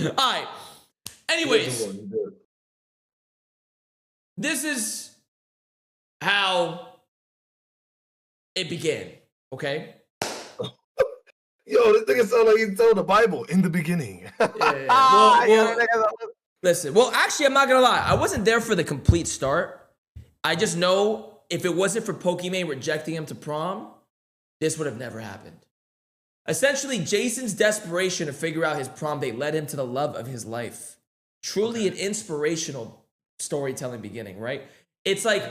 All right. Anyways, this is how it began. Okay. Yo, this nigga sound like he told the Bible in the beginning. Yeah. Well, listen. Well, actually, I'm not gonna lie. I wasn't there for the complete start. I just know if it wasn't for Pokimane rejecting him to prom, this would have never happened. Essentially, Jason's desperation to figure out his prom date led him to the love of his life. Truly an inspirational storytelling beginning, right? It's like,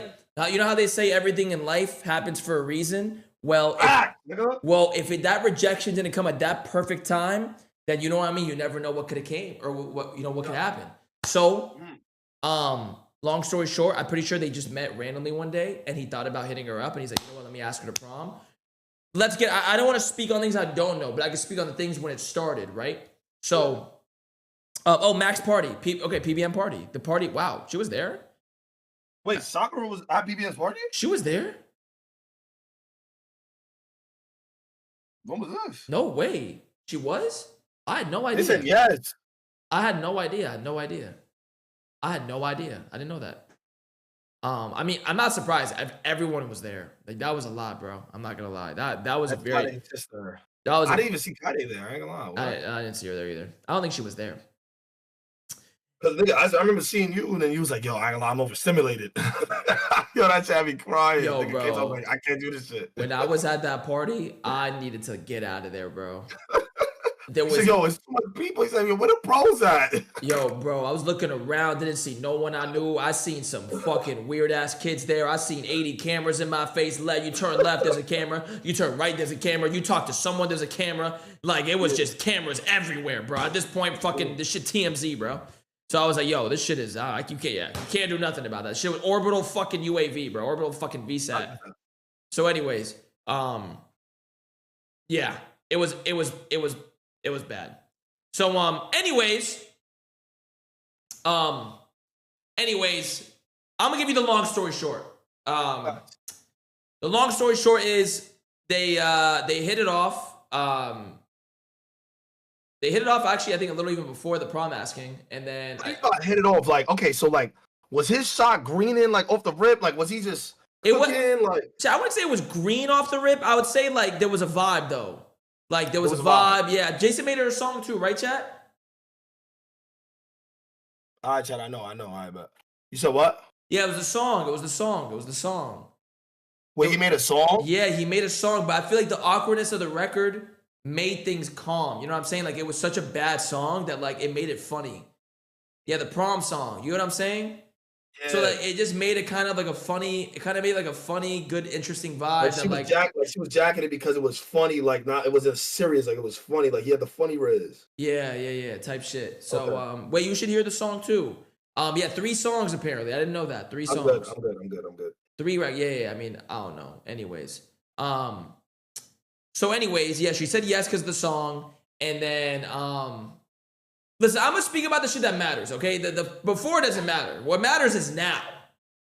you know how they say everything in life happens for a reason? Well, if that rejection didn't come at that perfect time, then you know what I mean? You never know what could have came or what could happen. So, long story short, I'm pretty sure they just met randomly one day and he thought about hitting her up and he's like, you know what, let me ask her to prom. I don't want to speak on things I don't know, but I can speak on the things when it started, right? So, Max party. PBM party. The party, wow, she was there? Wait, Sakura was at PBM's party? She was there? When was this? No way. She was? I had no idea. They said yes. I had no idea. I didn't know that. I mean, I'm not surprised. Everyone was there. Like that was a lot, bro. I'm not gonna lie. That was a very. I didn't even see Kade there. I ain't gonna lie. I didn't see her there either. I don't think she was there. Cause nigga, I remember seeing you and then you was like, "Yo, I ain't gonna lie, I'm overstimulated." Yo, that shit had me crying. Yo, nigga, bro, I was like, I can't do this shit. When I was at that party, I needed to get out of there, bro. There was, yo, it's too much people. He said, "Yo, where the pros at?" Yo, bro, I was looking around, didn't see no one I knew. I seen some fucking weird ass kids there. I seen 80 cameras in my face. You turn left, there's a camera. You turn right, there's a camera. You talk to someone, there's a camera. Like it was just cameras everywhere, bro. At this point, fucking this shit TMZ, bro. So I was like, yo, this shit is you can't do nothing about that. Shit was orbital fucking UAV, bro. Orbital fucking VSAT. So, anyways, yeah, it was bad. So, anyways, I'm gonna give you the long story short. The long story short is they hit it off. They hit it off actually, I think a little even before the prom asking, and then I thought hit it off like okay, so like was his shot greening like off the rip? Like was he just cooking, like? I wouldn't say it was green off the rip. I would say like there was a vibe though. Like there was a vibe. Yeah, Jason made her a song too, right, chat? All right, chat. I know. All right, but you said what? Yeah, it was the song. Wait, he made a song? Yeah, he made a song, but I feel like the awkwardness of the record made things calm. You know what I'm saying? Like it was such a bad song that like it made it funny. Yeah, the prom song. You know what I'm saying? Yeah. So like it just made it kind of like a funny, good, interesting vibe. Like she was jacking it because it was funny, like not it wasn't serious, like it was funny, like he had the funny riz. Yeah, type shit. So wait, you should hear the song too. Yeah, 3 songs apparently. I didn't know that. 3 songs. I'm good. 3, right? Yeah. I mean, I don't know. Anyways, so anyways, yeah, she said yes because of the song, and then listen, I'm gonna speak about the shit that matters, okay? The before doesn't matter. What matters is now,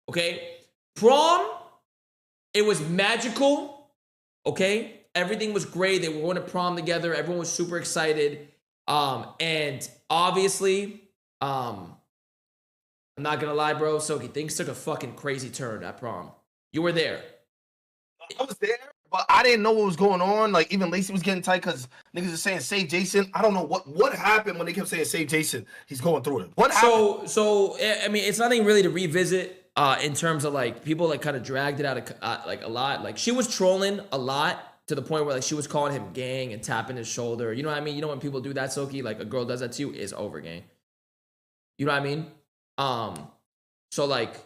okay? Prom, it was magical, okay? Everything was great. They were going to prom together. Everyone was super excited, and obviously, I'm not gonna lie, bro, Silky, things took a fucking crazy turn at prom. You were there. I was there. But I didn't know what was going on. Like, even Lacey was getting tight because niggas are saying, save Jason. I don't know what happened when they kept saying, save Jason. He's going through it. What happened? So I mean, it's nothing really to revisit in terms of, like, people, like, kind of dragged it out, like, a lot. Like, she was trolling a lot to the point where, like, she was calling him gang and tapping his shoulder. You know what I mean? You know when people do that, Silky? Like, a girl does that to you, it's over, gang. You know what I mean? So, like,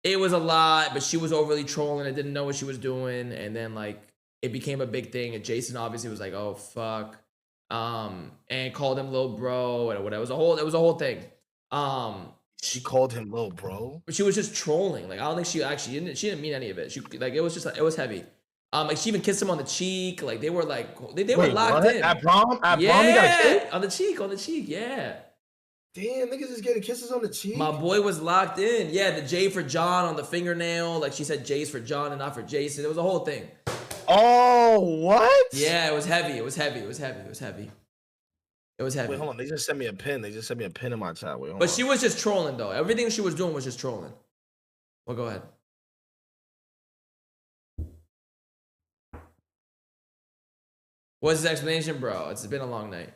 it was a lot, but she was overly trolling and didn't know what she was doing. And then, like, it became a big thing. And Jason obviously was like, oh, fuck. And called him little bro and whatever. It was a whole thing. She called him little bro? But she was just trolling. Like, I don't think she didn't mean any of it. It was heavy. Like, she even kissed him on the cheek. Like, they were like, they were locked in. At prom? At yeah, prom? He got a kiss? on the cheek, yeah. Damn, niggas is getting kisses on the cheek. My boy was locked in. Yeah, the J for John on the fingernail. Like she said, J's for John and not for Jason. It was a whole thing. Oh, what? Yeah, it was heavy. It was heavy. Wait, hold on. They just sent me a pin. They just sent me a pin in my chat. Wait, hold but on. she was just trolling though. Everything she was doing was just trolling. Well, go ahead. What's his explanation, bro? It's been a long night.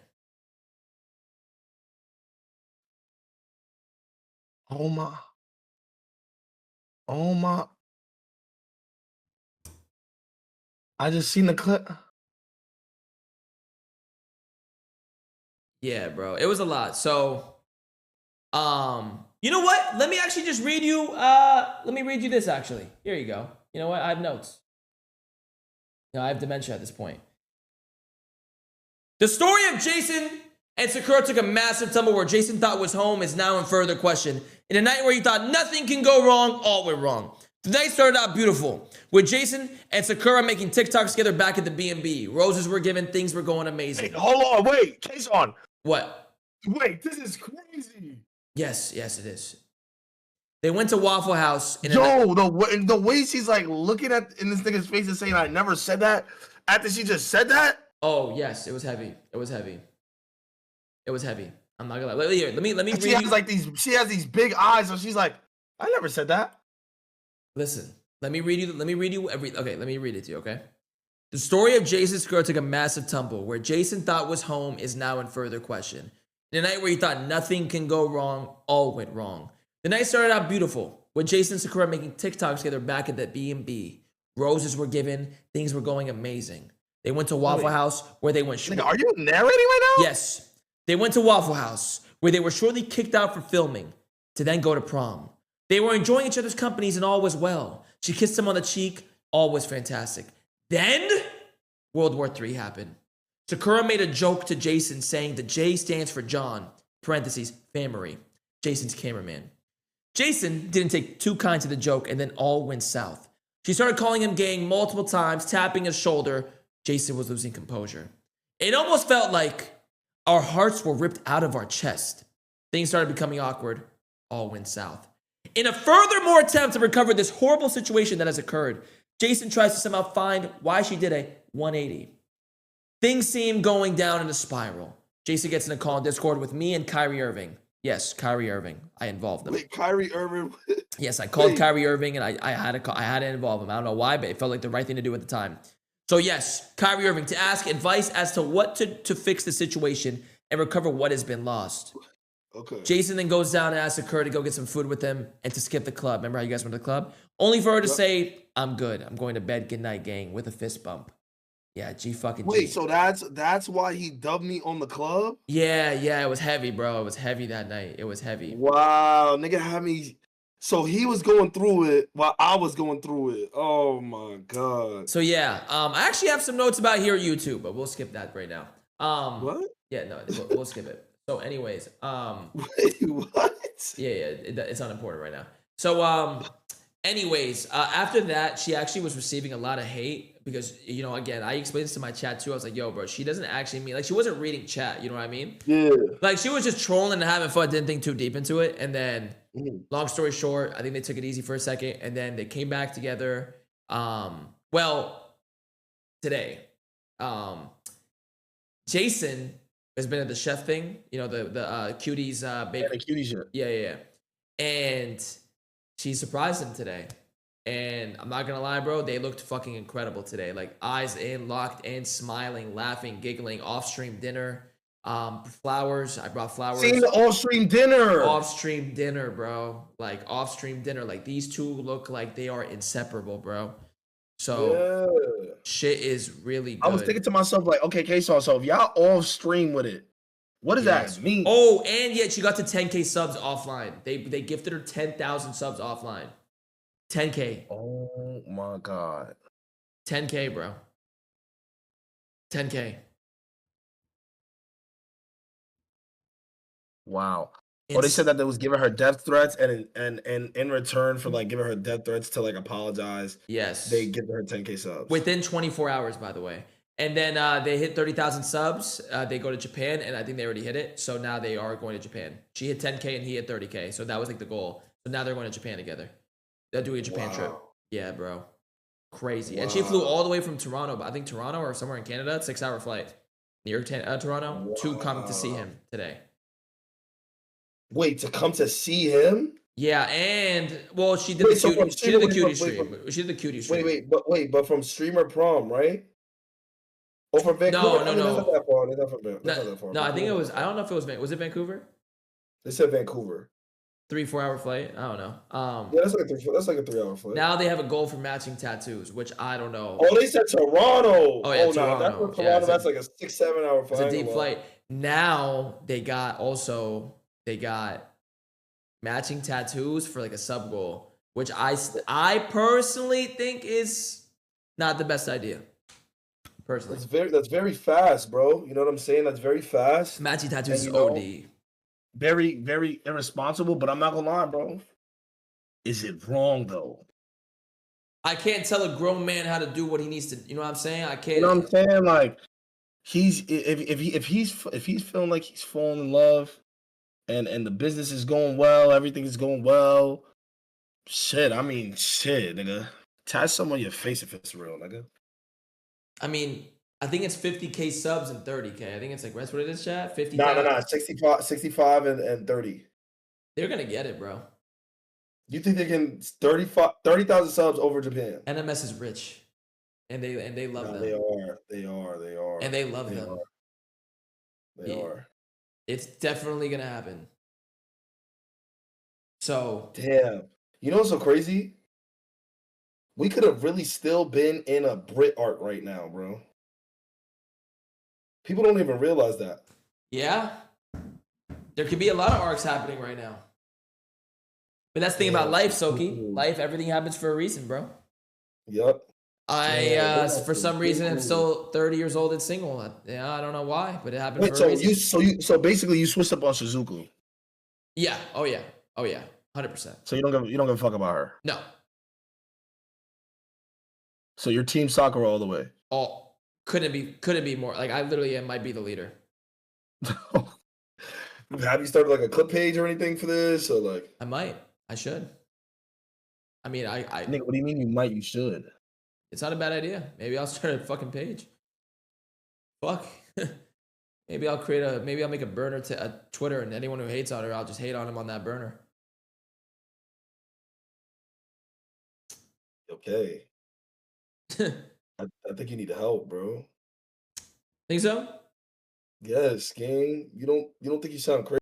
Oh my. Oh my. I just seen the clip. Yeah, bro. It was a lot. So, you know what? Let me actually just read you. Let me read you this actually. Here you go. You know what? I have notes. No, I have dementia at this point. The story of Jason and Sakura took a massive tumble where Jason thought was home is now in further question. In a night where he thought nothing can go wrong, all went wrong. The night started out beautiful, with Jason and Sakura making TikToks together back at the B&B. Roses were given, things were going amazing. Hey, hold on, wait, Kaysan. What? Wait, this is crazy. Yes, it is. They went to Waffle House. The way she's like looking at in this nigga's face and saying, "I never said that," after she just said that. Oh yes, it was heavy. It was heavy. I'm not gonna lie. Here, let me read. She has these big eyes, so she's like, "I never said that." Listen, let me read you okay, let me read it to you, okay? The story of Jason Sakura took a massive tumble. Where Jason thought was home is now in further question. In a night where he thought nothing can go wrong, all went wrong. The night started out beautiful, with Jason and Sakura making TikToks together back at the B&B. Roses were given, things were going amazing. They went to Waffle House, where they went... Nigga, are you narrating right now? Yes. They went to Waffle House, where they were shortly kicked out for filming, to then go to prom. They were enjoying each other's companies and all was well. She kissed him on the cheek, all was fantastic. Then, World War III happened. Sakura made a joke to Jason saying the J stands for John, parentheses, Famery, Jason's cameraman. Jason didn't take too kind to the joke and then all went south. She started calling him gang multiple times, tapping his shoulder. Jason was losing composure. It almost felt like our hearts were ripped out of our chest. Things started becoming awkward. All went south. In a furthermore attempt to recover this horrible situation that has occurred, Jason tries to somehow find why she did a 180. Things seem going down in a spiral. Jason gets in a call on Discord with me and Kyrie Irving. Yes, Kyrie Irving. I involved them. Wait, Kyrie Irving? Yes, I called Kyrie Irving and I had to involve him. I don't know why, but it felt like the right thing to do at the time. So yes, Kyrie Irving, to ask advice as to what to fix the situation and recover what has been lost. Okay. Jason then goes down and asks Sakura to go get some food with him and to skip the club. Remember how you guys went to the club? Only for her to say, "I'm good. I'm going to bed. Good night, gang," with a fist bump. Yeah, G fucking G. Wait, so that's why he dubbed me on the club? Yeah, it was heavy, bro. It was heavy that night. It was heavy. Wow, nigga had me. So he was going through it while I was going through it. Oh my god. So yeah, I actually have some notes about here at YouTube, but we'll skip that right now. What? Yeah, no, we'll skip it. So, anyways, wait, what? Yeah, it's not important right now. So, anyways, after that, she actually was receiving a lot of hate because, you know, again, I explained this to my chat too. I was like, yo, bro, she doesn't actually mean, like, she wasn't reading chat. You know what I mean? Yeah. Like, she was just trolling and having fun, didn't think too deep into it. And then, long story short, I think they took it easy for a second. And then they came back together. Well, today, Jason has been at the chef thing, you know, the cuties bakery. Yeah, the cuties shit. Yeah. And she surprised him today. And I'm not gonna lie, bro, they looked fucking incredible today. Like eyes in, locked in, smiling, laughing, giggling, off-stream dinner. Flowers. I brought flowers. Seen the off-stream dinner. Off-stream dinner, bro. Like off-stream dinner. Like these two look like they are inseparable, bro. So shit is really good. I was thinking to myself, like, okay, Kaysan, so if y'all off stream with it, what does that mean? Oh, and yet she got to 10K subs offline. They gifted her 10,000 subs offline. 10K. Oh my god. 10K, bro. 10K. Wow. Oh, they said that they was giving her death threats, and in return for like giving her death threats to like apologize. Yes. They give her 10K subs within 24 hours, by the way. And then they hit 30,000 subs. They go to Japan, and I think they already hit it. So now they are going to Japan. She hit 10K and he hit 30K. So that was like the goal. So now they're going to Japan together. They're doing a Japan trip. Yeah, bro. Crazy. And she flew all the way from Toronto, but I think Toronto or somewhere in Canada, 6-hour flight. New York, Toronto, to come to see him today. Wait, to come to see him? Yeah, and well, she did the cutie stream. She did the cutie stream. But from streamer prom, right? Oh, from Vancouver? No. That's not that far. That's not that far. No, I think it was. I don't know if it was. Was it Vancouver? They said Vancouver. 3-4 hour flight. I don't know. Yeah, that's like a 3-hour flight. Now they have a goal for matching tattoos, which I don't know. Oh, they said Toronto. Oh yeah, Toronto. Toronto. That's for Toronto. That's like a 6-7 hour flight. It's a deep flight. Now they got matching tattoos for like a sub goal, which I personally think is not the best idea. Personally, that's very fast, bro. You know what I'm saying? That's very fast. Matching tattoos is OD. Very, very irresponsible, but I'm not gonna lie, bro. Is it wrong though? I can't tell a grown man how to do what he needs to. You know what I'm saying? I can't. You know what I'm saying? Like if he's feeling like he's falling in love, and the business is going well, everything is going well. Shit, nigga. Tie some on your face if it's real, nigga. I mean, I think it's 50K subs and 30K. I think it's like, that's what it is, chat? 50K? No. 65 and 30. They're going to get it, bro. You think they can 30,000 subs over Japan? NMS is rich. And they love them. They are. And they love them. They are. It's definitely going to happen. So. Damn. You know what's so crazy? We could have really still been in a Brit arc right now, bro. People don't even realize that. Yeah. There could be a lot of arcs happening right now. But that's the thing about life, Soki. Life, everything happens for a reason, bro. Yep. For some reason, I'm still 30 years old and single. I don't know why, but it happened for a reason. So basically, you switched up on Suzuku. Yeah. Oh yeah. 100%. So you don't give a fuck about her. No. So you're Team Sakura all the way. Oh, couldn't be more. Like I literally might be the leader. Have you started like a clip page or anything for this? Or like I might. I should. I mean, Nick, what do you mean you might? You should. It's not a bad idea. Maybe I'll start a fucking page. Fuck. Maybe I'll make a burner to a Twitter, and anyone who hates on her, I'll just hate on him on that burner. Okay. I think you need help, bro. Think so? Yes, gang. You don't think you sound crazy?